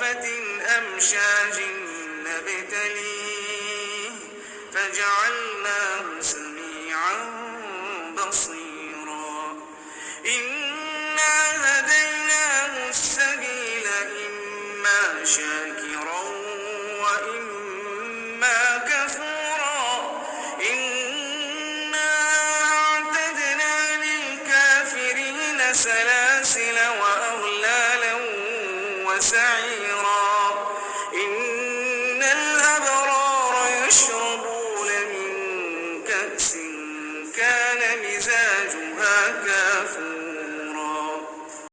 نطفة أمشاج نبتليه فجعلناه سميعا بصيرا إنا هديناه السبيل إما شاكرا وإما كفورا إنا أعتدنا للكافرين سلاسل وأغلالا وسعيرا